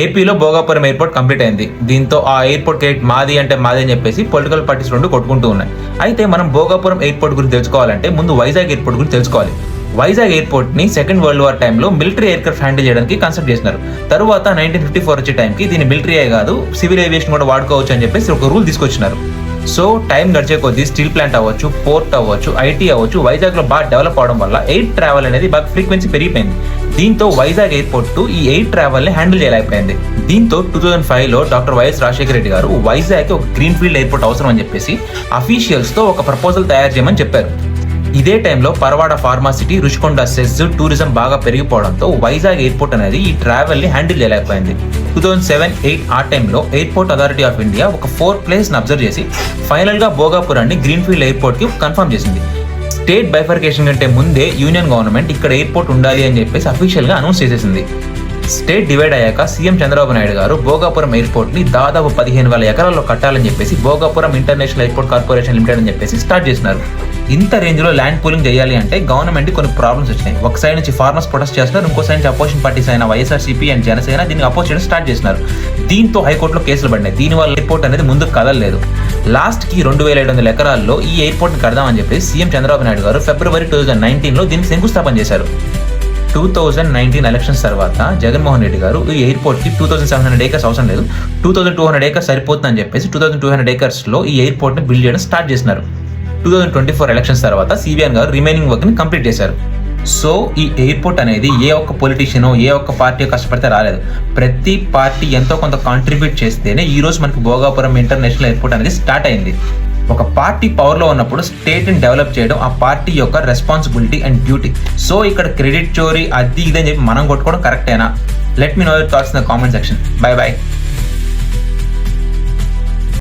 ఏపీలో Bhogapuram airport complete అయింది. దీంతో ఆ ఎయిర్పోర్ట్ క్రెడిట్ మాది అంటే మాది అని చెప్పేసి పొలిటికల్ పార్టీస్ రెండు కొట్టుకుంటూ ఉన్నాయి. అయితే మనం భోగాపురం ఎయిర్పోర్ట్ గురించి తెలుసుకోవాలంటే ముందు వైజాగ్ ఎయిర్పోర్ట్ గురించి తెలుసుకోవాలి. వైజాగ్ ఎయిర్పోర్ట్ ని సెకండ్ వరల్డ్ వార్ టైంలో మిలిటరీ ఎయిర్క్రాఫ్ట్ హ్యాండిల్ చేయడానికి కన్స్ట్రక్ట్ చేసినారు. తర్వాత 1954 వచ్చే టైంకి దీన్ని మిలిటరీ కాదు సివిల్ ఏవియేషన్ కూడా వాడుకోవచ్చు అని చెప్పేసి ఒక రూల్ తీసుకొచ్చినారు. సో టైం గడిచే కొద్దీ స్టీల్ ప్లాంట్ అవ్వచ్చు, పోర్ట్ అవ్వచ్చు, ఐటీ అవ్వచ్చు, వైజాగ్ లో బాగా డెవలప్ అవడం వల్ల ఎయిర్ ట్రావెల్ అనేది బాగా ఫ్రీక్వెన్సీ పెరిగిపోయింది. దీంతో వైజాగ్ ఎయిర్పోర్ట్ ఈ ఎయిర్ ట్రావెల్ ని హ్యాండిల్ చేయలేకపోయింది. దీంతో 2005 లో డాక్టర్ వైఎస్ రాజశేఖర రెడ్డి గారు వైజాగ్ ఒక గ్రీన్ ఫీల్డ్ ఎయిర్పోర్ట్ అవసరం అని చెప్పేసి అఫీషియల్స్ తో ఒక ప్రపోజల్ తయారు చేయమని చెప్పారు. ఇదే టైంలో Paravada pharma city, Rushikonda SEZ, tourism బాగా పెరిగిపోవడంతో వైజాగ్ ఎయిర్పోర్ట్ అనేది ఈ ట్రావెల్ ని హ్యాండిల్ చేయలేకపోయింది. 2007-8 ఆ టైంలో ఎయిర్పోర్ట్ అథారిటీ ఆఫ్ ఇండియా ఒక 4 ప్లేస్ అబ్జర్వ్ చేసి ఫైనల్ గా భోగాపురాన్ని గ్రీన్ ఫీల్డ్ ఎయిర్పోర్ట్ కి కన్ఫర్మ్ చేసింది. స్టేట్ బైఫర్కేషన్ కంటే ముందే యూనియన్ గవర్నమెంట్ ఇక్కడ ఎయిర్పోర్ట్ ఉండాలి అని చెప్పేసి అఫీషియల్ గా అనౌన్స్ చేసేసింది. స్టేట్ డివైడ్ అయ్యాక సీఎం చంద్రబాబు నాయుడు గారు భోగాపురం ఎయిర్పోర్ట్ ని దాదాపు 15,000 ఎకరాల్లో కట్టాలని చెప్పేసి Bhogapuram international airport corporation limited అని చెప్పేసి స్టార్ట్ చేసినారు. ఇంత రేంజ్ లో ల్యాండ్ పూలింగ్ చేయాలి అంటే గవర్నమెంట్ కొన్ని ప్రాబ్లమ్స్ వచ్చినాయి. ఒక సైడ్ నుంచి ఫార్మర్స్ ప్రొటెస్ట్ చేస్తున్నారు, ఇంకో సైడ్ నుంచి అపోజిషన్ పార్టీస్ అయిన వైఎస్ఆర్సీపీ అండ్ జనసేన దీన్ని అపోజ్ చేయడం స్టార్ట్ చేసినారు. దీంతో హైకోర్టులో కేసులు పడినాయి. దీనివల్ల ఎయిర్పోర్ట్ అనేది ముందుకు కదలలేదు. లాస్ట్ కి 2,700 ఎకరాల్లో ఈ ఎయిర్పోర్ట్ ని కడదామని చెప్పి సీఎం చంద్రబాబు నాయుడు గారు ఫిబ్రవరి 2019 లో దీనికి శంకుస్థాపన చేశారు. 2019 ఎలక్షన్స్ తర్వాత జగన్మోహన్ రెడ్డి గారు ఈ ఎయిర్పోర్ట్ కి 2,700 ఏకర్స్ అవసరం లేదు, 2,200 ఏకర్స్ సరిపోతుందని చెప్పేసి 2,200 ఏకర్స్ లో ఈ ఎయిర్పోర్ట్ ని బిల్డ్ చేయడం స్టార్ట్ చేసినారు. 2024 ఎలక్షన్స్ తర్వాత సిబిఎన్ గారు రిమైనింగ్ వర్క్ ని కంప్లీట్ చేశారు. సో ఈ ఎయిర్పోర్ట్ అనేది ఏ ఒక్క పొలిటీషియన్, ఏ ఒక్క పార్టీ కష్టపడితే రాలేదు. ప్రతి పార్టీ ఎంతో కొంత కాంట్రిబ్యూట్ చేస్తేనే ఈ రోజు మనకి భోగాపురం ఇంటర్నేషనల్ ఎయిర్పోర్ట్ అనేది స్టార్ట్ అయింది. ఒక పార్టీ పవర్లో ఉన్నప్పుడు స్టేట్ ని డెవలప్ చేయడం ఆ పార్టీ యొక్క రెస్పాన్సిబిలిటీ అండ్ డ్యూటీ. సో ఇక్కడ క్రెడిట్ చోరీ అది ఇదని చెప్పి మనం కొట్టుకోవడం కరెక్టేనా? Let me know your thoughts in the comment section. Bye by.